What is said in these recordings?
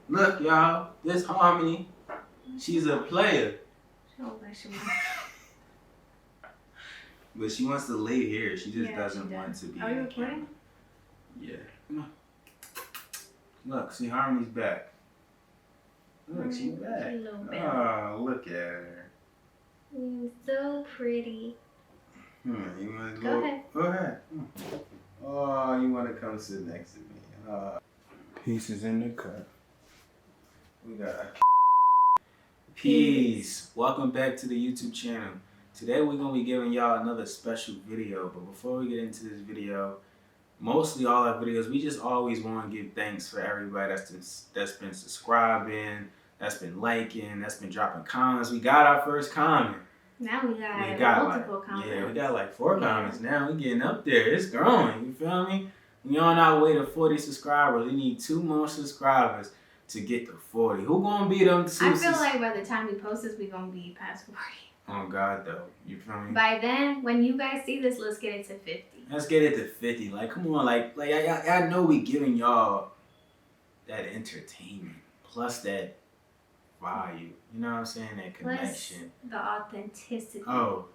Look, y'all, this Harmony, she's a player. But she wants to lay here. She just doesn't want to be. Are you recording? Yeah. Come on. Look, see, Harmony's back. Look, she's back. Oh, look at her. You're so pretty. You want to go ahead. Go ahead. Oh, you want to come sit next to me. Pieces in the cup. We got peace. Welcome back to the YouTube channel. Today we're going to be giving y'all another special video. But before we get into this video, mostly all our videos, we just always want to give thanks for everybody that's been subscribing, that's been liking, that's been dropping comments. We got our first comment. Now we got multiple comments. Yeah, we got like 4 comments now. We getting up there. It's growing. You feel me? We on our way to 40 subscribers. We need 2 more subscribers to get to 40. Who gonna be them 2? I feel like by the time we post this, we gonna be past 40. Oh God, though. You feel me? By then, when you guys see this, let's get it to 50. Let's get it to 50. Like, come on. Like I know we giving y'all that entertainment plus that value. You know what I'm saying? That connection. Plus the authenticity. Oh.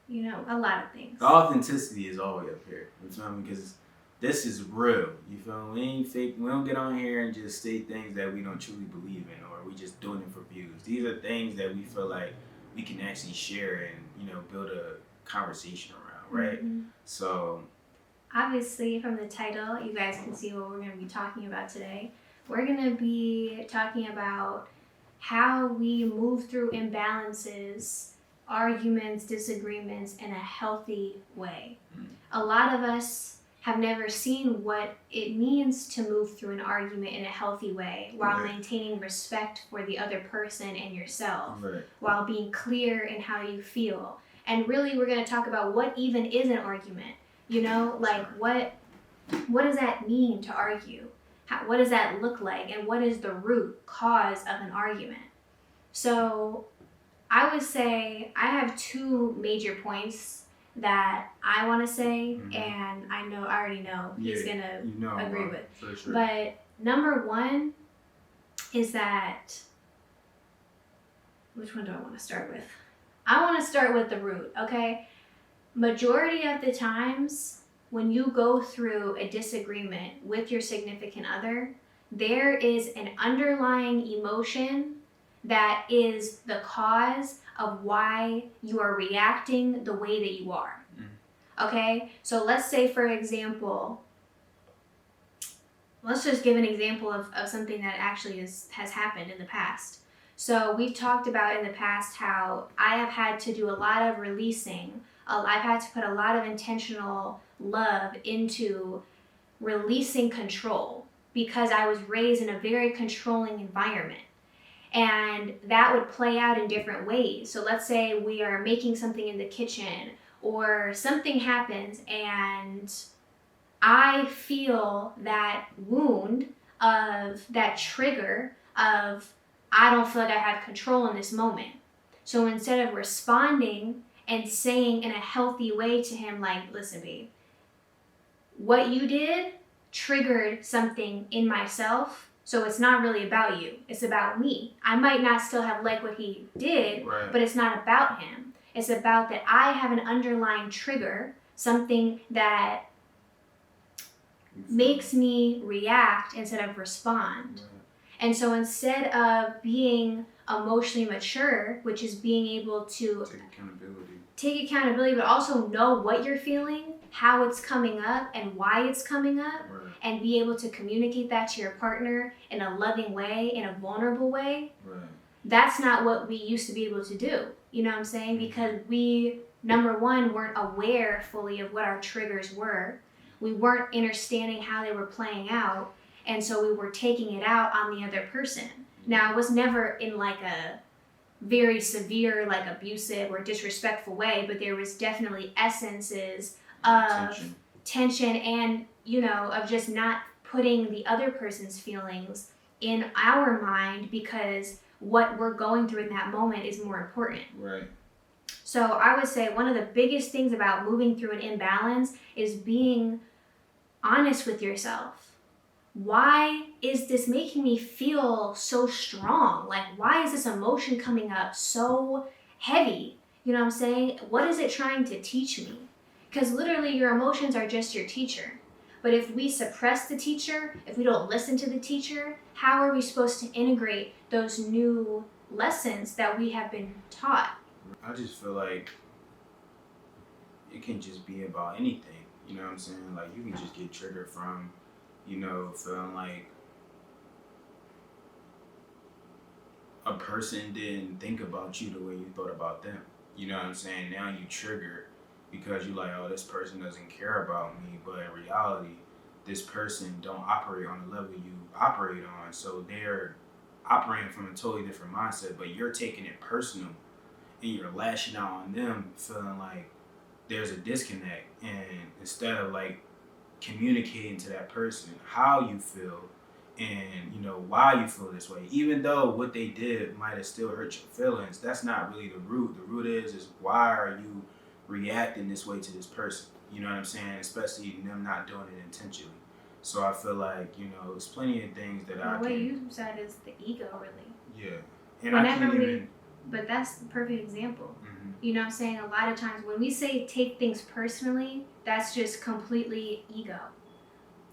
You know, a lot of things. The authenticity is all the way up here. You feel me? Because this is real. You feel me? We ain't fake. We don't get on here and just say things that we don't truly believe in, or we just doing it for views. These are things that we feel like we can actually share and, you know, build a conversation around, right? Mm-hmm. So obviously from the title, you guys can see what we're going to be talking about today. We're going to be talking about how we move through imbalances, arguments, disagreements in a healthy way. Mm-hmm. A lot of us have never seen what it means to move through an argument in a healthy way while maintaining respect for the other person and yourself, while being clear in how you feel. And really, we're going to talk about what even is an argument. You know, like what does that mean to argue? What does that look like? And what is the root cause of an argument? So I would say I have 2 major points that I want to say, and I already know he's gonna agree with. For sure. But number 1 is that, which one do I want to start with? I want to start with the root, okay? Majority of the times when you go through a disagreement with your significant other, there is an underlying emotion that is the cause of why you are reacting the way that you are. Okay? So let's say, for example, let's just give an example of something that actually has happened in the past. So we've talked about in the past how I have had to do a lot of releasing. I've had to put a lot of intentional love into releasing control because I was raised in a very controlling environment. And that would play out in different ways. So let's say we are making something in the kitchen or something happens and I feel that wound of that trigger of I don't feel like I have control in this moment. So instead of responding and saying in a healthy way to him, like, listen, babe, what you did triggered something in myself. So it's not really about you. It's about me. I might not still have liked what he did, but it's not about him. It's about that I have an underlying trigger, something that makes me react instead of respond. And so instead of being emotionally mature, which is being able to take accountability, but also know what you're feeling, how it's coming up and why it's coming up, and be able to communicate that to your partner in a loving way, in a vulnerable way. That's not what we used to be able to do. You know what I'm saying? Because we, number 1, weren't aware fully of what our triggers were. We weren't understanding how they were playing out. And so we were taking it out on the other person. Now, it was never in like a very severe, like abusive or disrespectful way, but there was definitely essences of tension and, you know, of just not putting the other person's feelings in our mind because what we're going through in that moment is more important. So I would say one of the biggest things about moving through an imbalance is being honest with yourself. why is this making me feel so strong? Like, why is this emotion coming up so heavy? You know what I'm saying? What is it trying to teach me? Because literally your emotions are just your teacher. But if we suppress the teacher, if we don't listen to the teacher, how are we supposed to integrate those new lessons that we have been taught? I just feel like it can just be about anything. You know what I'm saying? Like, you can just get triggered from, feeling like a person didn't think about you the way you thought about them. You know what I'm saying? Now you triggered because you're like, oh, this person doesn't care about me. But in reality, this person don't operate on the level you operate on. So they're operating from a totally different mindset, but you're taking it personal and you're lashing out on them, feeling like there's a disconnect. And instead of like communicating to that person how you feel and why you feel this way, even though what they did might have still hurt your feelings, that's not really the root. The root is why are you reacting this way to this person? You know what I'm saying? Especially them not doing it intentionally. So I feel like there's plenty of things that the way you said is the ego, really. Yeah, and whenever but that's the perfect example. Mm-hmm. You know what I'm saying? A lot of times when we say take things personally, that's just completely ego.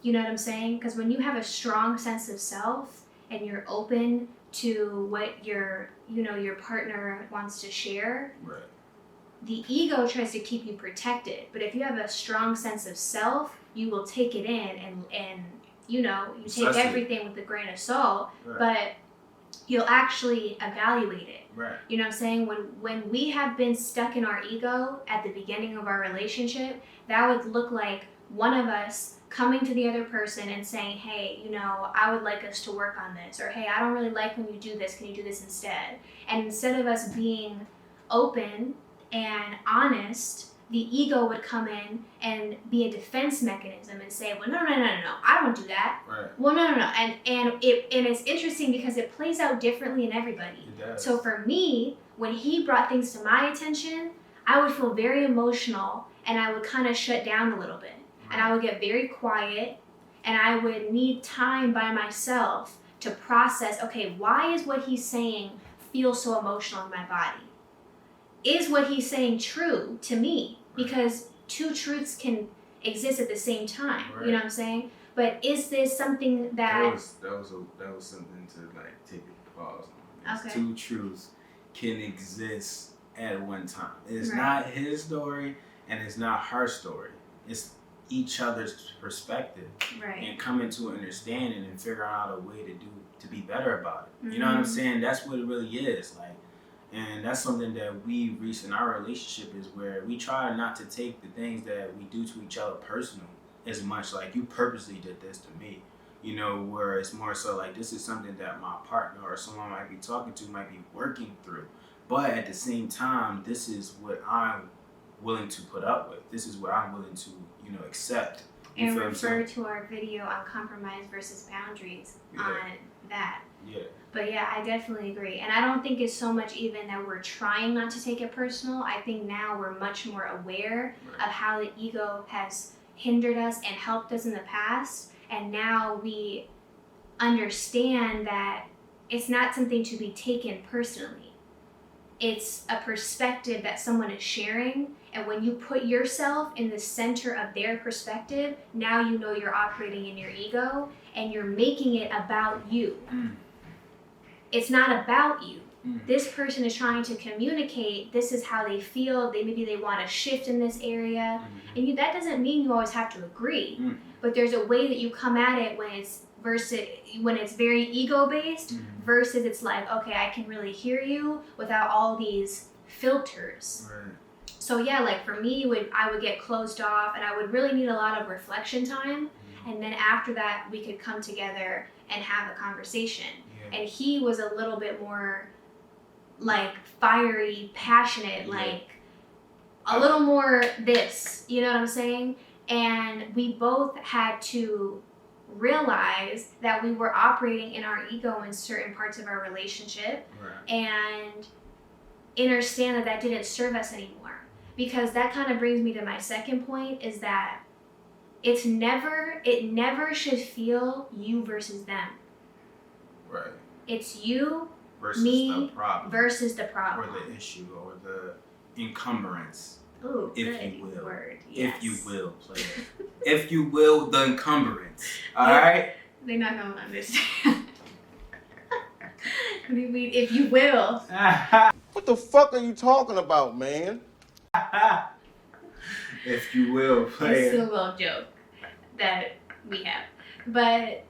You know what I'm saying? Because when you have a strong sense of self and you're open to what your partner wants to share, right, the ego tries to keep you protected. But if you have a strong sense of self, you will take it in and you take everything with a grain of salt, right, but you'll actually evaluate it. Right. You know what I'm saying? When we have been stuck in our ego at the beginning of our relationship, that would look like one of us coming to the other person and saying, hey, I would like us to work on this, or hey, I don't really like when you do this, can you do this instead? And instead of us being open and honest, the ego would come in and be a defense mechanism and say, well, no, I don't do that. Right. Well, no. And it's interesting because it plays out differently in everybody. It does. So for me, when he brought things to my attention, I would feel very emotional and I would kind of shut down a little bit. Right. And I would get very quiet and I would need time by myself to process, okay, why is what he's saying feel so emotional in my body? Is what he's saying true to me? Because two truths can exist at the same time. Right. You know what I'm saying? But is this something that was something to like take a pause on. Okay. Two truths can exist at one time. It's right. not his story and it's not her story. It's each other's perspective. Right. And coming to an understanding and figuring out a way to be better about it. Mm-hmm. You know what I'm saying? That's what it really is. Like, and that's something that we reach in our relationship is where we try not to take the things that we do to each other personal as much. Like, you purposely did this to me, where it's more so like this is something that my partner or someone I might be talking to might be working through. But at the same time, this is what I'm willing to put up with. This is what I'm willing to, accept. And refer to our video on compromise versus boundaries on that. Yeah. But yeah, I definitely agree. And I don't think it's so much even that we're trying not to take it personal. I think now we're much more aware of how the ego has hindered us and helped us in the past. And now we understand that it's not something to be taken personally. It's a perspective that someone is sharing. And when you put yourself in the center of their perspective, now you're operating in your ego and you're making it about you. Mm. It's not about you. Mm. This person is trying to communicate, this is how they feel, maybe they want to shift in this area. Mm-hmm. And that doesn't mean you always have to agree. Mm. But there's a way that you come at it when it's very ego-based, mm-hmm. versus it's like, okay, I can really hear you without all these filters. Right. So yeah, like for me, I would get closed off and I would really need a lot of reflection time. Mm-hmm. And then after that, we could come together and have a conversation. Yeah. And he was a little bit more like fiery, passionate, like a little more this, you know what I'm saying? And we both had to realize that we were operating in our ego in certain parts of our relationship, right. And understand that didn't serve us anymore. Because that kind of brings me to my second point, is that it never should feel you versus them. Right. It's you, versus me, the problem. versus the problem. Or the issue, or the encumbrance. Ooh, if good you will. word. Yes. If you will, player. If you will, the encumbrance. Alright? They're not going to understand. What do you mean, if you will? What the fuck are you talking about, man? If you will, player. It's still a little joke that we have. But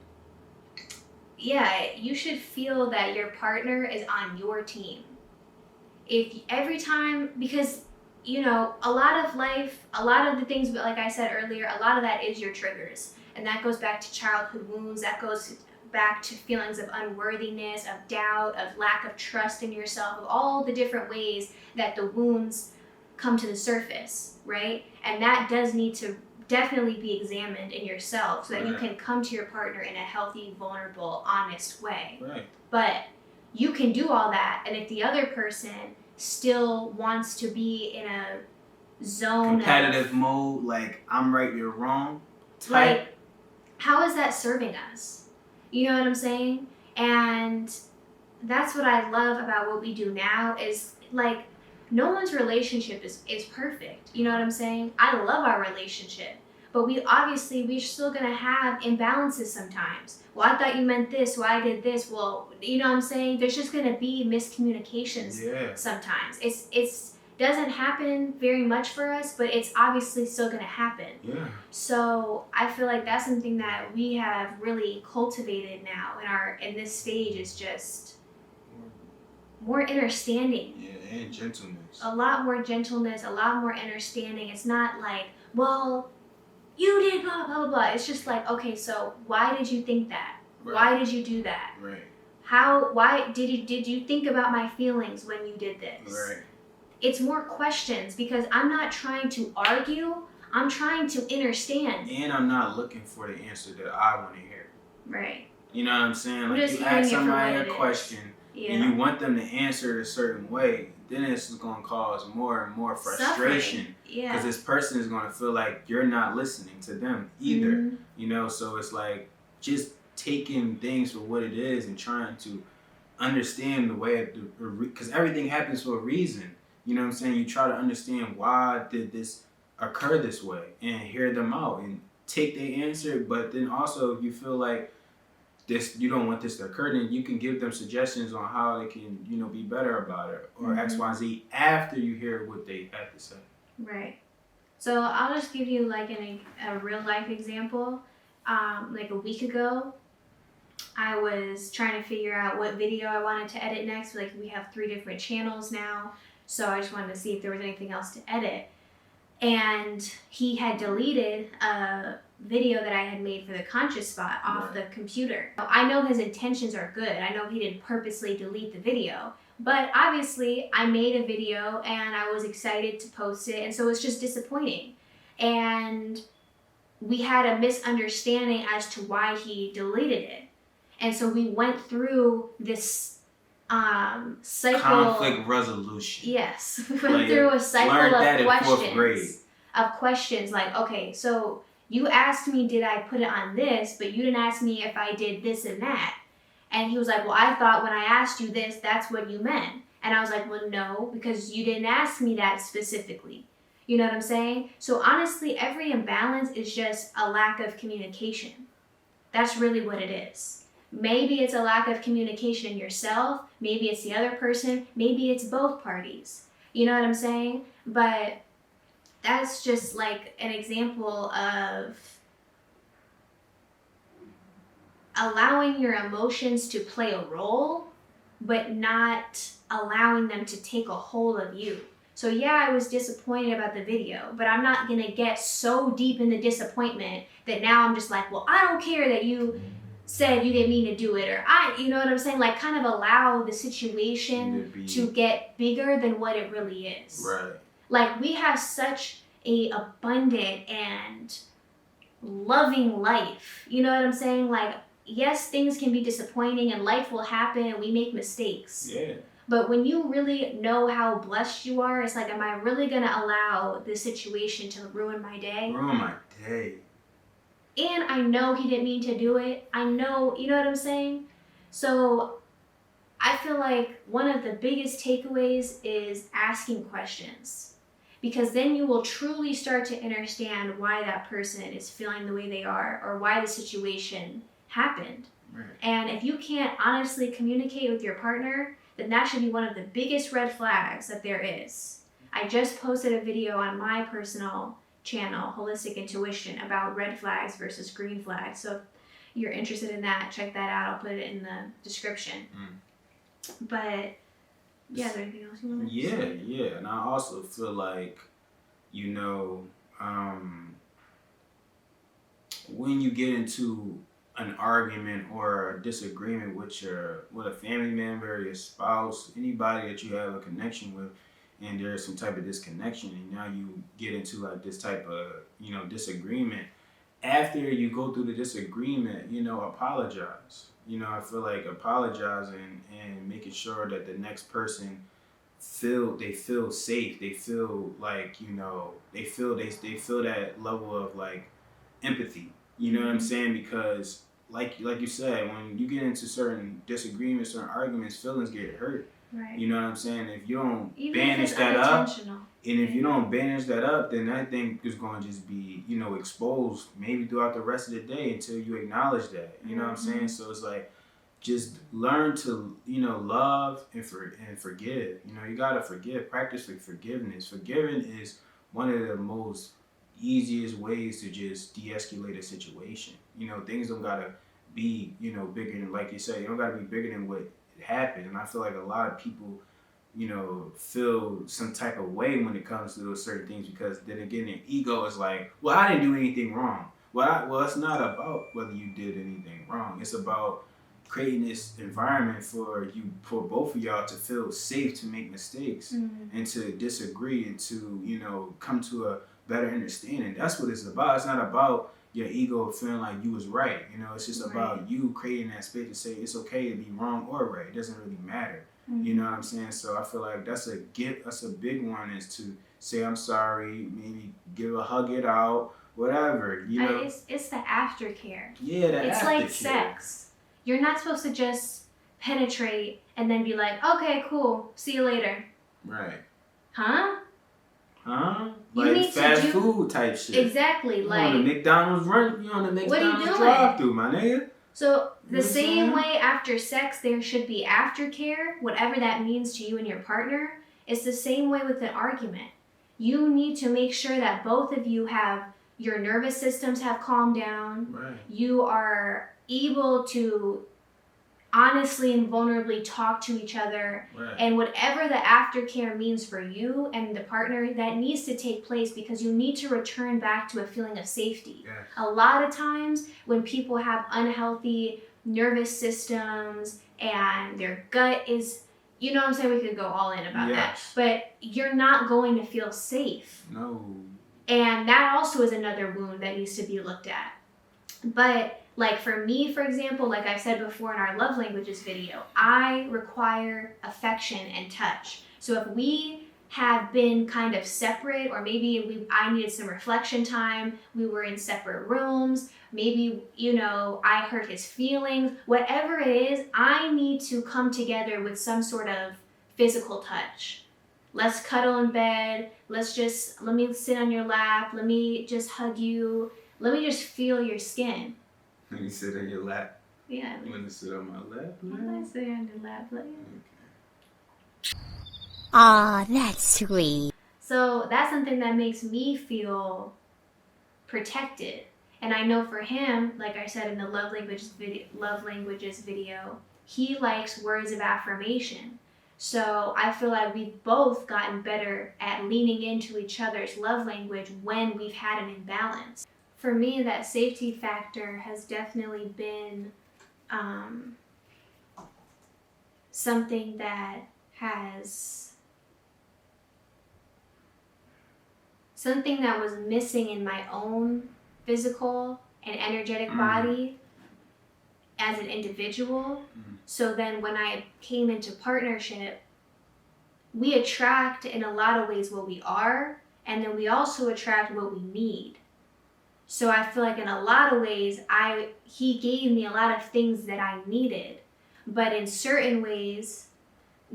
yeah, you should feel that your partner is on your team. If every time, because you know, a lot of life, a lot of the things, like I said earlier, a lot of that is your triggers. And that goes back to childhood wounds, that goes back to feelings of unworthiness, of doubt, of lack of trust in yourself, of all the different ways that the wounds come to the surface, right? And that does need to definitely be examined in yourself so that you can come to your partner in a healthy, vulnerable, honest way. Right. But you can do all that, and if the other person still wants to be in a zone competitive mode, like I'm right, you're wrong type. Like, how is that serving us? You know what I'm saying? And that's what I love about what we do now is like no one's relationship is perfect. You know what I'm saying? I love our relationship. But we're still gonna have imbalances sometimes. Well, I thought you meant this, well, I did this. Well, you know what I'm saying? There's just gonna be miscommunications sometimes. It's doesn't happen very much for us, but it's obviously still gonna happen. Yeah. So I feel like that's something that we have really cultivated now in this stage is just more understanding. Yeah, and gentleness. A lot more gentleness, a lot more understanding. It's not like, well, you did blah, blah, blah, blah. It's just like, okay, so why did you think that? Right. Why did you do that? Right. Why did you think about my feelings when you did this? Right. It's more questions because I'm not trying to argue. I'm trying to understand. And I'm not looking for the answer that I want to hear. Right. You know what I'm saying? I'm like just you ask hearing it for somebody what a it question is. and you want them to answer it a certain way, then it's going to cause more and more frustration. Suffering. Yeah. Because this person is going to feel like you're not listening to them either. Mm-hmm. You know, so it's like just taking things for what it is and trying to understand the way, because everything happens for a reason. You know what I'm saying? You try to understand why did this occur this way and hear them out and take their answer. But then also if you feel like this, you don't want this to occur, then you can give them suggestions on how they can, you know, be better about it or X, Y, Z after you hear what they have to say. Right. So I'll just give you like a real life example. Like a week ago, I was trying to figure out what video I wanted to edit next. Like we have 3 different channels now. So I just wanted to see if there was anything else to edit. And he had deleted a video that I had made for the ConsciousSpot off the computer. I know his intentions are good. I know he didn't purposely delete the video. But obviously, I made a video and I was excited to post it. And so it's just disappointing. And we had a misunderstanding as to why he deleted it. And so we went through this cycle. Conflict resolution. Yes. We went through a cycle of questions. Of questions like, okay, so you asked me, did I put it on this? But you didn't ask me if I did this and that. And he was like, well, I thought when I asked you this, that's what you meant. And I was like, well, no, because you didn't ask me that specifically. You know what I'm saying? So honestly, every imbalance is just a lack of communication. That's really what it is. Maybe it's a lack of communication in yourself. Maybe it's the other person. Maybe it's both parties. You know what I'm saying? But that's just like an example of allowing your emotions to play a role, but not allowing them to take a hold of you. So yeah, I was disappointed about the video, but I'm not gonna get so deep in the disappointment that now I'm just like, well, I don't care that you said you didn't mean to do it, or you know what I'm saying? Like kind of allow the situation to get bigger than what it really is. Right. Like we have such a abundant and loving life. You know what I'm saying? Like, yes, things can be disappointing and life will happen and we make mistakes. Yeah. But when you really know how blessed you are, it's like, am I really going to allow this situation to ruin my day? Ruin my day. And I know he didn't mean to do it. I know, you know what I'm saying? So I feel like one of the biggest takeaways is asking questions, because then you will truly start to understand why that person is feeling the way they are or why the situation happened. Right. And if you can't honestly communicate with your partner, then that should be one of the biggest red flags that there is. I just posted a video on my personal channel, Holistic Intuition, about red flags versus green flags. So if you're interested in that, check that out. I'll put it in the description. But yeah, is there anything else you want to say? Yeah. And I also feel like, you know, when you get into an argument or a disagreement with a family member, your spouse, anybody that you have a connection with, and there's some type of disconnection, and now you get into like this type of, you know, disagreement. After you go through the disagreement, you know, apologize. You know, I feel like apologizing and making sure that the next person feel safe. They feel like, you know, they feel that level of like empathy. You know what I'm saying? Because like you said, when you get into certain disagreements, certain arguments, feelings get hurt. Right. You know what I'm saying? If you don't Even banish if it's that up, unintentional. and if you don't banish that up, then that thing is going to just be, you know, exposed maybe throughout the rest of the day until you acknowledge that. You know what I'm saying? So it's like, just learn to, you know, love and forgive. You know, you gotta forgive. Practice forgiveness. Forgiving is one of the most easiest ways to just de-escalate a situation. You know, things don't gotta be, you know, bigger than, like you said, you don't gotta be bigger than what happened. And I feel like a lot of people, you know, feel some type of way when it comes to those certain things, because then again, their ego is like, well, I didn't do anything wrong. Well, it's not about whether you did anything wrong. It's about creating this environment for both of y'all to feel safe to make mistakes and to disagree and to, you know, come to a better understanding. That's what it's about. It's not about your ego feeling like you was right. You know, it's just about you creating that space to say it's okay to be wrong or right. It doesn't really matter. You know what I'm saying? So I feel like that's a gift. That's a big one, is to say I'm sorry, maybe give a hug it out, whatever. You know, it's the aftercare. Yeah, it's aftercare. Like sex. You're not supposed to just penetrate and then be like, okay, cool, see you later. Right. Huh? Like fast food type shit. Exactly. You like on the McDonald's run, you on the McDonald's drive-through, my nigga. So the same way after sex there should be aftercare, whatever that means to you and your partner. It's the same way with an argument. You need to make sure that both of you have, your nervous systems have calmed down. Right. You are able to honestly and vulnerably talk to each other. Right. And whatever the aftercare means for you and the partner, that needs to take place, because you need to return back to a feeling of safety. Yes. A lot of times when people have unhealthy nervous systems and their gut is, you know what I'm saying, we could go all in about that, but you're not going to feel safe. No. And that also is another wound that needs to be looked at. But like for me, for example, like I said before in our love languages video, I require affection and touch. So if we have been kind of separate, or maybe I needed some reflection time, we were in separate rooms, maybe, you know, I hurt his feelings, whatever it is, I need to come together with some sort of physical touch. Let's cuddle in bed. Let me sit on your lap. Let me just hug you. Let me just feel your skin. Let me sit on your lap. Yeah. You want to sit on my lap? I sit on your lap. Okay. Aw, that's sweet. So that's something that makes me feel protected. And I know for him, like I said in the love languages video, he likes words of affirmation. So I feel like we've both gotten better at leaning into each other's love language when we've had an imbalance. For me, that safety factor has definitely been something that was missing in my own physical and energetic body as an individual. So then when I came into partnership, we attract in a lot of ways what we are, and then we also attract what we need. So I feel like in a lot of ways, he gave me a lot of things that I needed. But in certain ways,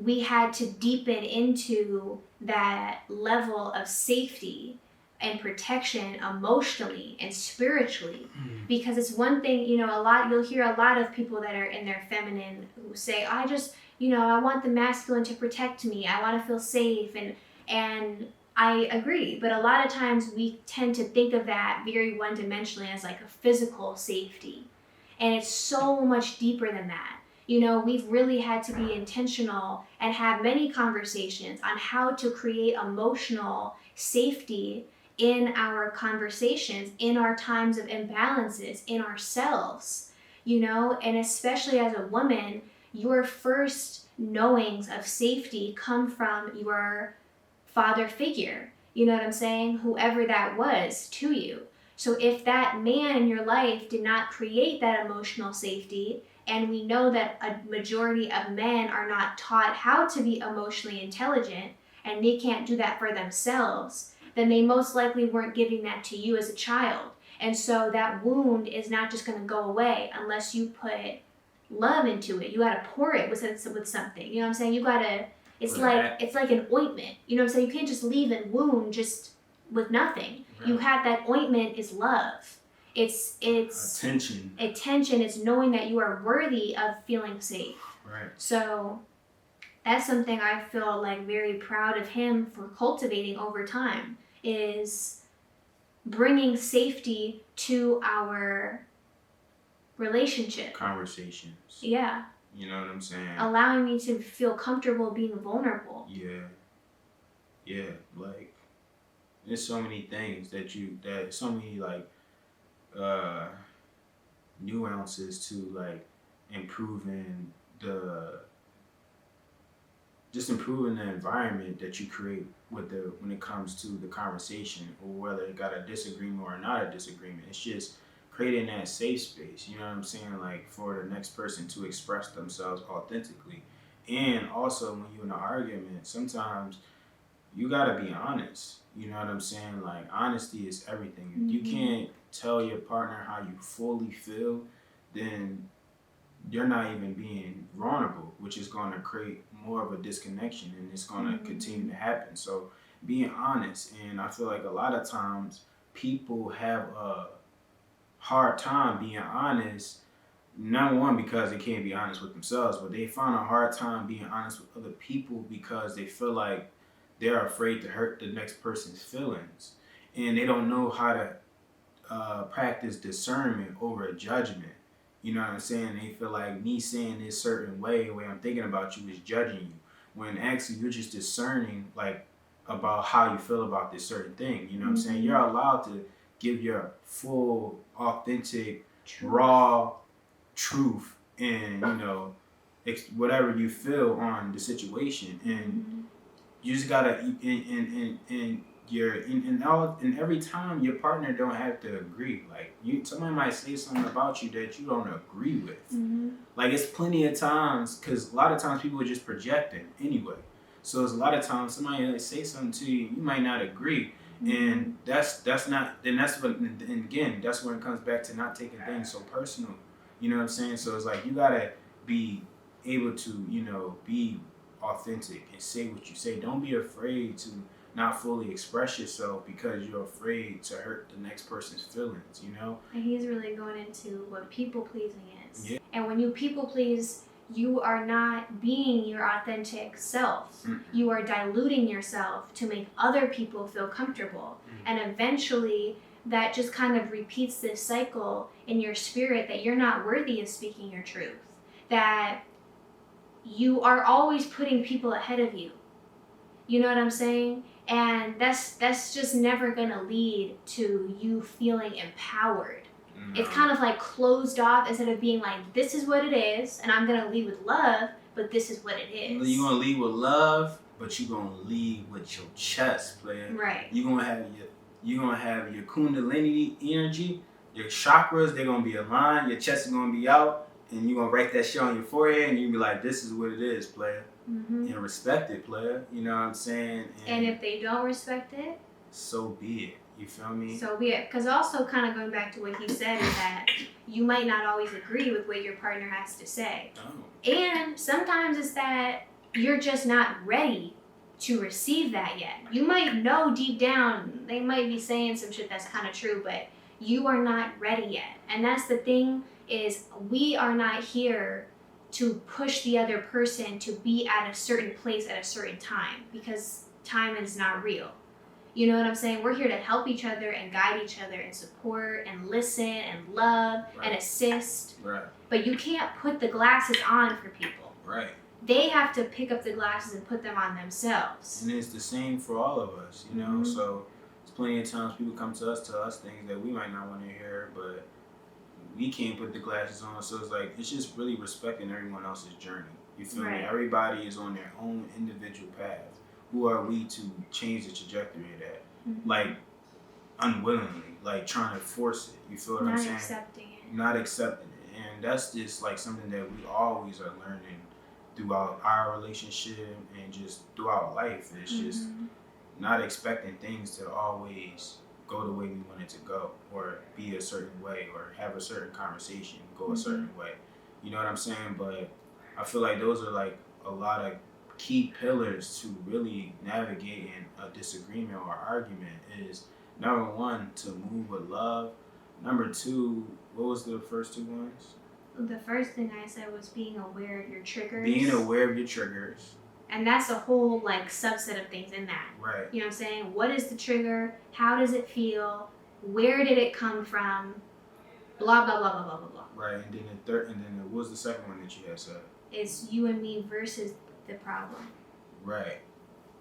we had to deepen into that level of safety and protection emotionally and spiritually. Because it's one thing, you'll hear a lot of people that are in their feminine who say, I just, I want the masculine to protect me. I want to feel safe. And I agree. But a lot of times we tend to think of that very one-dimensionally as like a physical safety. And it's so much deeper than that. We've really had to be intentional and have many conversations on how to create emotional safety in our conversations, in our times of imbalances, in ourselves, and especially as a woman, your first knowings of safety come from your father figure, you know what I'm saying? Whoever that was to you. So if that man in your life did not create that emotional safety, and we know that a majority of men are not taught how to be emotionally intelligent, and they can't do that for themselves, then they most likely weren't giving that to you as a child. And so that wound is not just going to go away unless you put love into it. You got to pour it with something. You know what I'm saying? You got to, it's like an ointment. You know what I'm saying? You can't just leave a wound just with nothing. Right. You have that ointment is love. It's attention. It's knowing that you are worthy of feeling safe. Right. So that's something I feel like very proud of him for cultivating over time, is bringing safety to our relationship. Conversations. Yeah. You know what I'm saying? Allowing me to feel comfortable being vulnerable. Yeah. Like, there's so many things so many like nuances to like improving the environment that you create when it comes to the conversation, or whether it got a disagreement or not a disagreement. It's just creating that safe space, you know what I'm saying, like for the next person to express themselves authentically. And also when you're in an argument, sometimes you gotta be honest. You know what I'm saying? Like, honesty is everything. If you can't tell your partner how you fully feel, then you're not even being vulnerable, which is going to create more of a disconnection, and it's going to continue to happen. So being honest, and I feel like a lot of times people have a hard time being honest, number one, because they can't be honest with themselves, but they find a hard time being honest with other people because they feel like they're afraid to hurt the next person's feelings, and they don't know how to practice discernment over judgment. You know what I'm saying? They feel like me saying this certain way, the way I'm thinking about you, is judging you, when actually you're just discerning like about how you feel about this certain thing. You know what I'm saying? You're allowed to give your full, authentic, raw truth, and whatever you feel on the situation, and you just gotta and every time your partner don't have to agree. Like somebody might say something about you that you don't agree with. Like it's plenty of times, because a lot of times people are just projecting anyway. So it's a lot of times somebody like say something to you, you might not agree, and that's not. Then that's what. And again, that's when it comes back to not taking things so personal. You know what I'm saying? So it's like you gotta be able to be authentic and say what you say. Don't be afraid to not fully express yourself because you're afraid to hurt the next person's feelings, And he's really going into what people pleasing is. Yeah. And when you people please, you are not being your authentic self. You are diluting yourself to make other people feel comfortable. And eventually that just kind of repeats this cycle in your spirit that you're not worthy of speaking your truth. That you are always putting people ahead of you. You know what I'm saying? And that's just never gonna lead to you feeling empowered. No. It's kind of like closed off instead of being like, this is what it is, and I'm gonna lead with love, but this is what it is. You're gonna lead with love, but you're gonna lead with your chest, player. Right. You're gonna have your kundalini energy, your chakras, they're gonna be aligned, your chest is gonna be out. And you're going to write that shit on your forehead, and you be like, this is what it is, player. And respect it, player. You know what I'm saying? And if they don't respect it? So be it. You feel me? So because also kind of going back to what he said is that you might not always agree with what your partner has to say. Oh. And sometimes it's that you're just not ready to receive that yet. You might know deep down, they might be saying some shit that's kind of true, but you are not ready yet. And that's the thing, is we are not here to push the other person to be at a certain place at a certain time, because time is not real. You know what I'm saying? We're here to help each other and guide each other and support and listen and love and assist. Right. But you can't put the glasses on for people. Right. They have to pick up the glasses and put them on themselves. And it's the same for all of us, you know? So there's plenty of times people come to us, tell us things that we might not want to hear, but we can't put the glasses on. So it's like, it's just really respecting everyone else's journey. You feel me? Everybody is on their own individual path. Who are we to change the trajectory of that? Like, unwillingly, like trying to force it. You feel what I'm saying? Not accepting it. Not accepting it. And that's just like something that we always are learning throughout our relationship and just throughout life. It's just not expecting things to always go the way we want it to go, or be a certain way, or have a certain conversation go a certain way. You know what I'm saying? But I feel like those are like a lot of key pillars to really navigating a disagreement or argument. Is number one, to move with love. Number two, what was the first two ones? The first thing I said was being aware of your triggers. Being aware of your triggers. And that's a whole like subset of things in that. Right. You know what I'm saying? What is the trigger? How does it feel? Where did it come from? Blah blah blah blah blah blah blah. Right. And then the third, and then what was the second one that you had said? It's you and me versus the problem. Right.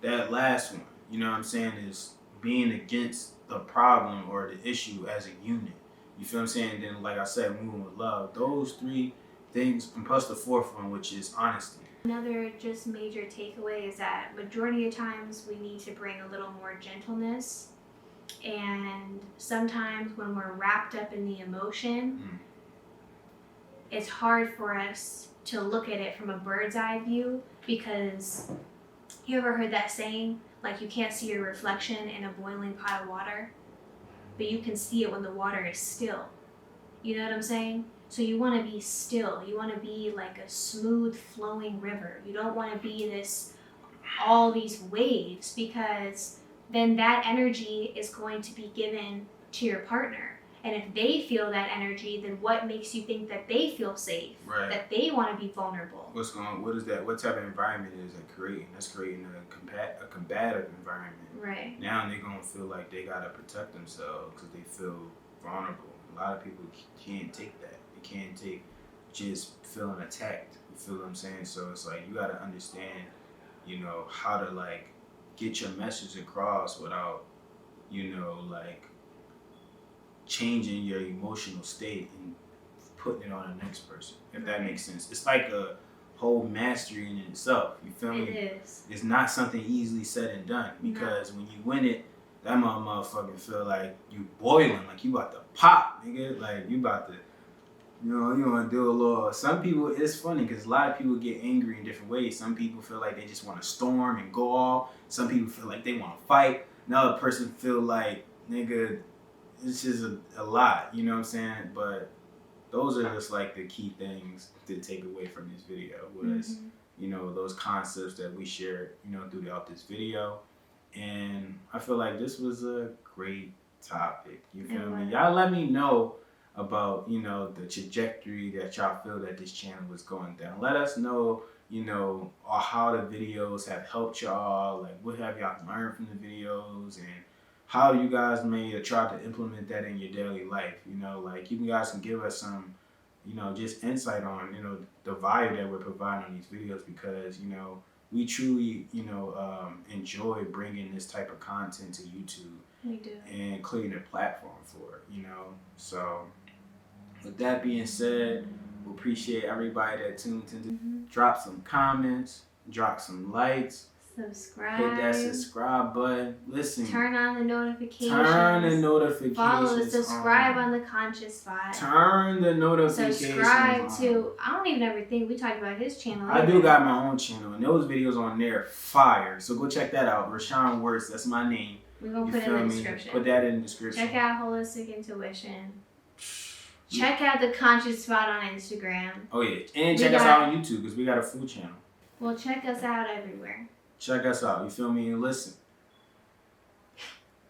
That last one, you know what I'm saying, is being against the problem or the issue as a unit. You feel what I'm saying? And then, like I said, moving with love. Those three things, and plus the fourth one, which is honesty. Another just major takeaway is that majority of times we need to bring a little more gentleness. And sometimes when we're wrapped up in the emotion, it's hard for us to look at it from a bird's eye view, because you ever heard that saying, like you can't see your reflection in a boiling pot of water, but you can see it when the water is still. You know what I'm saying? So you want to be still. You want to be like a smooth flowing river. You don't want to be all these waves, because then that energy is going to be given to your partner. And if they feel that energy, then what makes you think that they feel safe? Right. That they want to be vulnerable? What is that? What type of environment is that creating? That's creating a combative environment. Right. Now they're going to feel like they got to protect themselves because they feel vulnerable. A lot of people can't take that. They can't take just feeling attacked. You feel what I'm saying? So it's like you got to understand, you know, how to like get your message across without, you know, like changing your emotional state and putting it on the next person, if that makes sense. It's like a whole mastery in itself. You feel me? It is. It's not something easily said and done, because when you win it, that motherfucker feel like you boiling, like you about to pop, nigga. Like you about to, you know, you want to do a little. Some people, it's funny because a lot of people get angry in different ways. Some people feel like they just want to storm and go off. Some people feel like they want to fight. Another person feel like, nigga, it's just a lot, you know what I'm saying? But those are just like the key things to take away from this video was, you know, those concepts that we shared, you know, throughout this video. And I feel like this was a great topic. You feel me? Y'all let me know about, you know, the trajectory that y'all feel that this channel was going down. Let us know, you know, how the videos have helped y'all. Like, what have y'all learned from the videos, and how you guys may try to implement that in your daily life. You know, like you guys can give us some, you know, just insight on, you know, the value that we're providing on these videos, because, you know, we truly, you know, enjoy bringing this type of content to YouTube. We do. And creating a platform for it, you know. So with that being said, we appreciate everybody that tuned in. Drop some comments, drop some likes. Subscribe. Hit that subscribe button. Listen. Turn on the notifications. Turn the notifications. Follow, subscribe on the Conscious Spot. Turn the notifications. Subscribe to. I don't even ever think we talked about his channel. I do got my own channel, and those videos on there fire. So go check that out. Rashonnwerts, that's my name. We're going to You put it feel in the me? description. Put that in the description. Check out Holistic Intuition. Check out the Conscious Spot on Instagram. Oh yeah, and check us out on YouTube because we got a food channel. Well, check us out everywhere. Check us out. You feel me? And listen.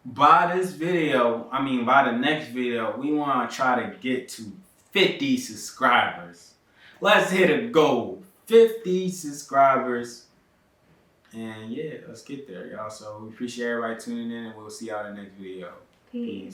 By the next video, we want to try to get to 50 subscribers. Let's hit a goal. 50 subscribers. And yeah, let's get there, y'all. So we appreciate everybody tuning in, and we'll see y'all in the next video. Peace.